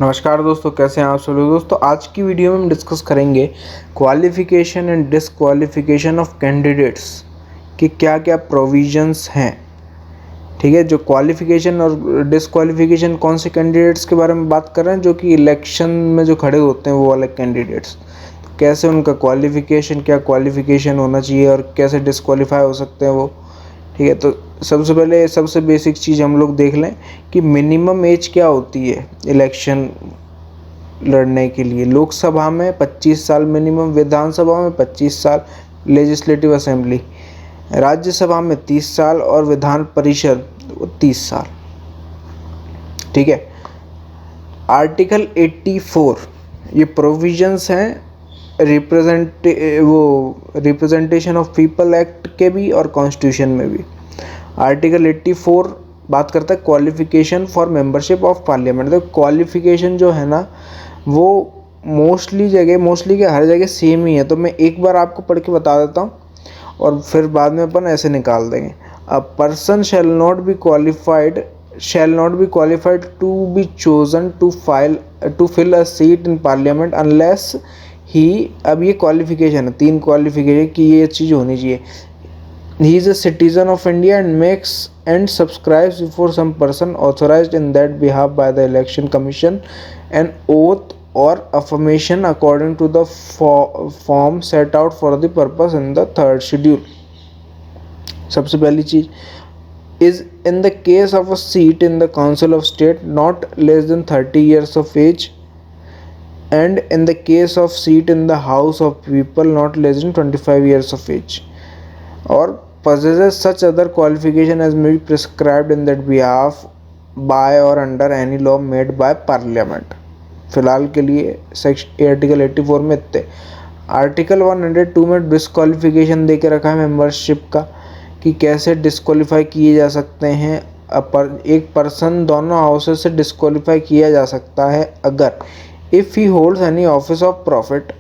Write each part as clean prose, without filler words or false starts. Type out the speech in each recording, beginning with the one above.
नमस्कार दोस्तों, कैसे हैं आप सभी दोस्तों। आज की वीडियो में हम डिस्कस करेंगे क्वालिफ़िकेशन एंड डिसक्वालिफ़िकेशन ऑफ कैंडिडेट्स कि क्या क्या प्रोविजंस हैं। ठीक है, जो क्वालिफ़िकेशन और डिसक्वालिफ़िकेशन कौन से कैंडिडेट्स के बारे में बात कर रहे हैं, जो कि इलेक्शन में जो खड़े होते हैं वो वाले कैंडिडेट्स। तो कैसे उनका क्वालिफ़िकेशन, क्या क्वालिफ़िकेशन होना चाहिए और कैसे डिसक्वालीफाई हो सकते हैं वो। ठीक है, तो सबसे पहले सबसे बेसिक चीज़ हम लोग देख लें कि मिनिमम एज क्या होती है इलेक्शन लड़ने के लिए। लोकसभा में 25 साल मिनिमम, विधानसभा में 25 साल, लेजिस्लेटिव असेंबली, राज्यसभा में 30 साल और विधान परिषद 30 साल। ठीक है, आर्टिकल 84 ये प्रोविजंस हैं रिप्रेजेंटेशन ऑफ पीपल एक्ट के भी और कॉन्स्टिट्यूशन में भी। आर्टिकल 84 बात करता है qualification for membership of parliament. तो क्वालिफिकेशन जो है ना वो मोस्टली के हर जगह सेम ही है। तो मैं एक बार आपको पढ़ के बता देता हूँ और फिर बाद में अपन ऐसे निकाल देंगे। A person shall not be qualified to be chosen to fill a seat in parliament unless he, अब ये क्वालिफिकेशन है, 3 क्वालिफिकेशन की ये चीज़ होनी चाहिए। He is a citizen of India and makes and subscribes before some person authorized in that behalf by the Election Commission an oath or affirmation according to the form set out for the purpose in the 3rd schedule. सबसे पहली चीज is in the case of a seat in the Council of State not less than 30 years of age, and in the case of seat in the House of People not less than 25 years of age, or possesses such other qualification as may be prescribed in that behalf by or under any law made by parliament। फिलहाल के लिए section article 84 में इतने। Article 102 में disqualification दे के रखा है membership का कि कैसे डिस्क्वालीफाई किए जा सकते हैं। एक पर्सन दोनों हाउसेस से डिस्क्वालीफाई किया जा सकता है अगर if he holds any office of profit.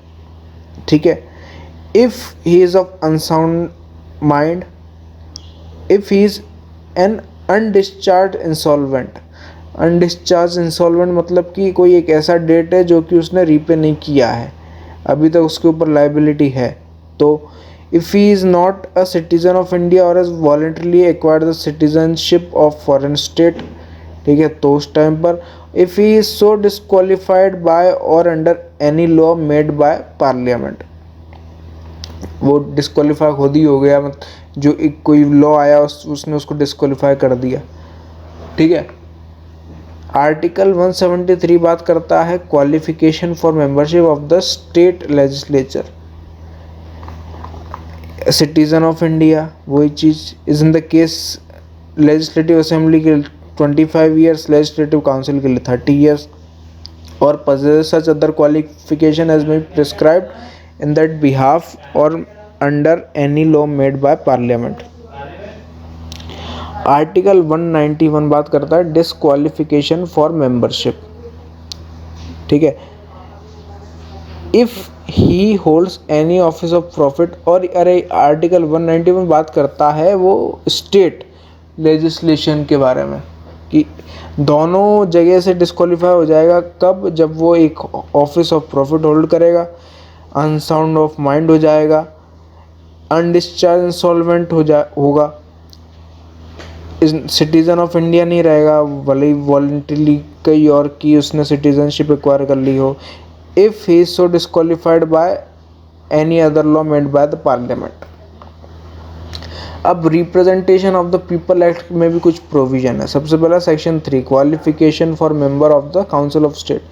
ठीक है, if he is of unsound mind, if he is N undischarged insolvent. Undischarged insolvent मतलब कि कोई एक ऐसा डेट है जो कि उसने रीपे नहीं किया है, अभी तक उसके ऊपर लाइबिलिटी है। तो if he is not a citizen of India और is voluntarily acquired the citizenship of foreign state. ठीक है, तो उस टाइम पर if he is so disqualified by और under any law made by parliament, वो डिस्क्वालीफाई खुद ही हो गया, मतलब जो एक कोई लॉ आया उसने उसको डिस्क्वालीफाई कर दिया। ठीक है, आर्टिकल 173 बात करता है qualification for membership of the state legislature. Citizen of India वही चीज़ is in the case legislative assembly के 25 ईयर्स, लेजिस्लेटिव काउंसिल के लिए 30 ईयर्स, और possesses such other qualification as may be prescribed in that behalf or under any law made by parliament। Article 191 बात करता है disqualification for membership. ठीक है, if he holds any office of profit, और अरे आर्टिकल 191 बात करता है वो स्टेट लेजिस्लेशन के बारे में कि दोनों जगह से डिस्क्वालीफाई हो जाएगा। कब? जब वो एक ऑफिस ऑफ प्रॉफिट होल्ड करेगा, अनसाउंड ऑफ माइंड हो जाएगा, अनडिस्चार्ज इंसॉल्वेंट होगा, सिटीजन ऑफ इंडिया नहीं रहेगा, भले ही वॉलंटरली कई और की उसने सिटीजनशिप एक्वायर कर ली हो, if he is so disqualified by any other law made by the parliament. अब representation of the people act में भी कुछ प्रोविजन है। सबसे पहला section 3 qualification for member of the council of state.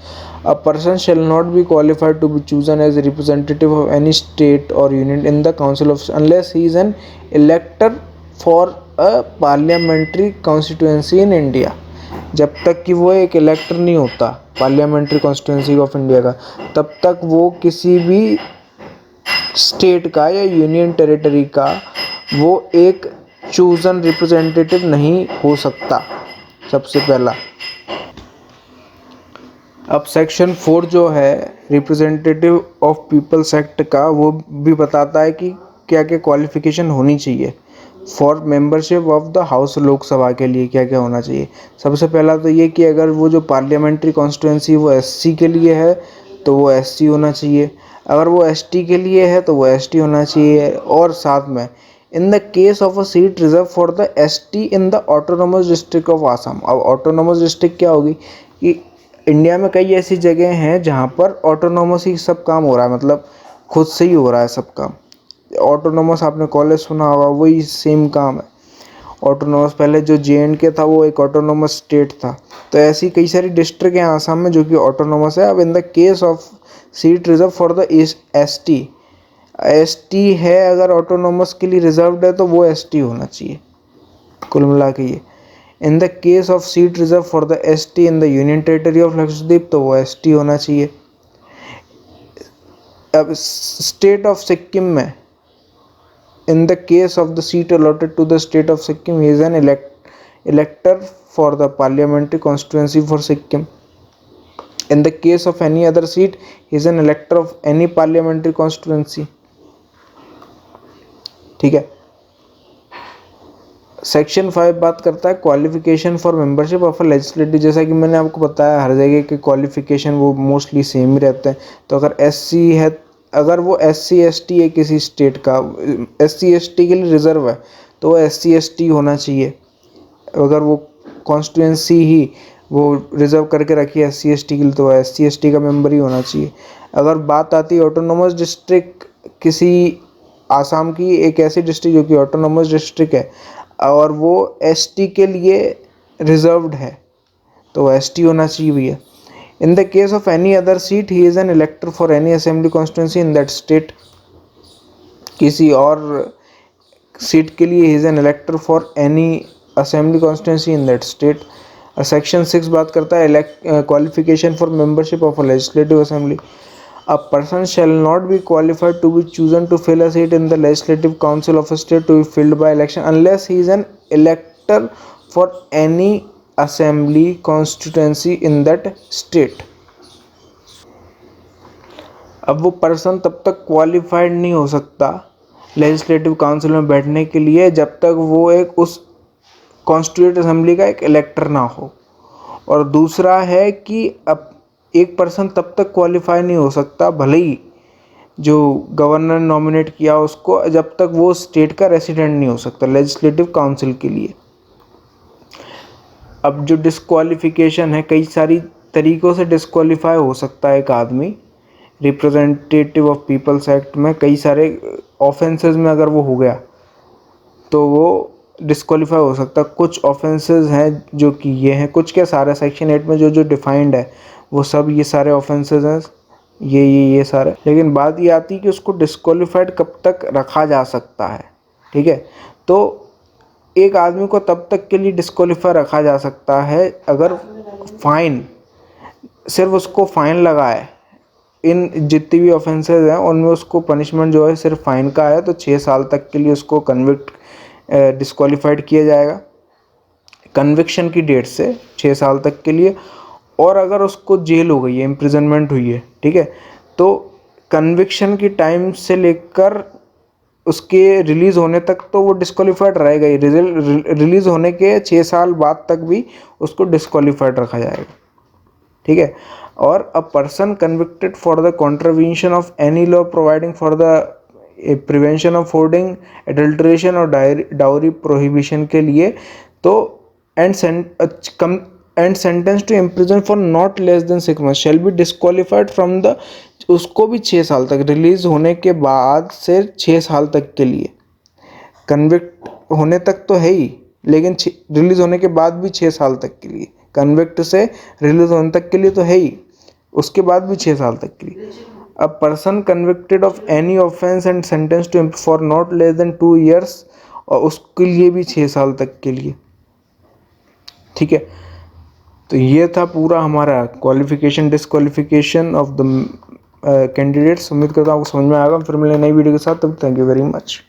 A person shall not be qualified to be chosen as representative of any state और union in the council of unless he is an elector for a parliamentary constituency in India. जब तक कि वो एक इलेक्टर नहीं होता parliamentary constituency of India का, तब तक वो किसी भी स्टेट का या यूनियन टेरिटरी का वो एक चूजन रिप्रेजेंटेटिव नहीं हो सकता, सबसे पहला। अब सेक्शन 4 जो है रिप्रेजेंटेटिव ऑफ पीपल्स एक्ट का, वो भी बताता है कि क्या क्या क्वालिफिकेशन होनी चाहिए for membership of the house, Lok Sabha के लिए क्या क्या होना चाहिए। सबसे पहला तो ये कि अगर वो जो पार्लियामेंट्री कॉन्स्टिट्यूंसी वो एससी के लिए है तो वो एससी होना चाहिए, अगर वो एसटी के लिए है तो वो एसटी होना चाहिए, और साथ में इन the case of a seat reserve for the ST in the autonomous district of Assam. अब ऑटोनोमस डिस्ट्रिक्ट क्या होगी कि इंडिया में कई ऐसी जगह हैं जहाँ पर ऑटोनोमस ही सब काम हो रहा है, मतलब खुद से ही हो रहा है सब काम। ऑटोनोमस आपने कॉलेज सुना होगा, वही सेम काम है। ऑटोनोमस पहले जो JNK था वो एक ऑटोनोमस स्टेट था, तो ऐसी कई सारी डिस्ट्रिक्ट हैं आसाम में जो कि ऑटोनोमस है। अब इन the case of seat reserve for the ST, ST है अगर ऑटोनोमस के लिए रिजर्व्ड है तो वो एसटी होना चाहिए। कुल मिला के ये इन the case of seat reserve for the ST in the union territory of Lakshadweep तो वो एसटी होना चाहिए। अब स्टेट ऑफ सिक्किम में in the case of the seat allotted to the state of Sikkim, he is an elector for the parliamentary constituency for Sikkim. In the case of any other seat, he is an elector of any parliamentary constituency. ठीक है। Section 5 बात करता है qualification for membership of a legislative. जैसा कि मैंने आपको बताया हर जगह के क्वालिफिकेशन वो मोस्टली सेम ही रहते हैं। तो अगर एससी है, अगर वो SC ST है किसी स्टेट का, SC ST के लिए रिजर्व है तो वो SC ST होना चाहिए। अगर वो कॉन्स्टिट्यूंसी ही वो रिजर्व करके रखी है SC ST के लिए तो वो SC ST का मेंबर ही होना चाहिए। अगर बात आती है ऑटोनोमस डिस्ट्रिक्ट, किसी आसाम की एक ऐसी डिस्ट्रिक्ट जो कि ऑटोनोमस डिस्ट्रिक्ट है और वो ST के लिए रिजर्व्ड है तो वो ST होना चाहिए भैया। In the case of any other seat, he is an elector for any assembly constituency in that state. किसी और सीट के लिए he is an elector for any assembly constituency in that state. Section 6 बात करता है qualification for membership of a legislative assembly. A person shall not be qualified to be chosen to fill a seat in the legislative council of a state to be filled by election unless he is an elector for any assembly constituency in that state. अब वो person तब तक qualified नहीं हो सकता legislative council में बैठने के लिए जब तक वो एक उस कॉन्स्टिट्यूएंट असेंबली का एक इलेक्टर ना हो। और दूसरा है कि अब एक पर्सन तब तक क्वालिफाई नहीं हो सकता भले ही जो गवर्नर नॉमिनेट किया उसको, जब तक वो स्टेट का रेसिडेंट नहीं हो सकता लेजिस्लेटिव काउंसिल के लिए। अब जो डिस्क्वालिफिकेशन है, कई सारी तरीक़ों से डिस्क्वालीफाई हो सकता है एक आदमी। रिप्रेजेंटेटिव ऑफ पीपल्स एक्ट में कई सारे ऑफेंसेस में अगर वो हो गया तो वो डिस्क्वालीफाई हो सकता है। कुछ ऑफेंसेस हैं जो कि ये हैं, कुछ क्या सारे सेक्शन 8 में जो जो डिफाइंड है वो सब ये सारे ऑफेंसेस हैं, ये सारे। लेकिन बात ये आती है कि उसको डिस्क्वालीफाइड कब तक रखा जा सकता है। ठीक है, तो एक आदमी को तब तक के लिए डिस्क्वालीफाई रखा जा सकता है अगर फाइन, सिर्फ उसको फाइन लगा है। इन जितनी भी ऑफेंसेस हैं उनमें उसको पनिशमेंट जो है सिर्फ फाइन का है तो 6 साल तक के लिए उसको डिस्क्वालीफाइड किया जाएगा कन्विक्शन की डेट से 6 साल तक के लिए। और अगर उसको जेल हो गई है, इम्प्रिजनमेंट हुई है, ठीक है, तो कन्विक्शन की टाइम से लेकर उसके रिलीज़ होने तक तो वो डिस्क्वालीफाइड रहेगा ही। रिलीज़ होने के 6 साल बाद तक भी उसको डिस्क्वालीफाइड रखा जाएगा। ठीक है, और a person convicted for the contravention of any law providing for the prevention of hoarding, adulteration और डाउरी प्रोहिबिशन के लिए तो and sentence to imprison for not less than 6 months shall be disqualified from the, उसको भी 6 साल तक, release होने के बाद से 6 साल तक के लिए। कन्विक्ट होने तक तो है ही, लेकिन रिलीज होने के बाद भी 6 साल तक के लिए। कन्विक्ट से रिलीज होने तक के लिए तो है ही, उसके बाद भी 6 साल तक के लिए। A person convicted of any offence and sentence to for not less than 2 years और उसके लिए भी 6 साल तक के लिए। ठीक है, तो ये था पूरा हमारा qualification disqualification of the candidates. उम्मीद करता हूँ आपको समझ में आएगा। फिर मिलेंगे नई वीडियो के साथ, तब थैंक यू वेरी मच।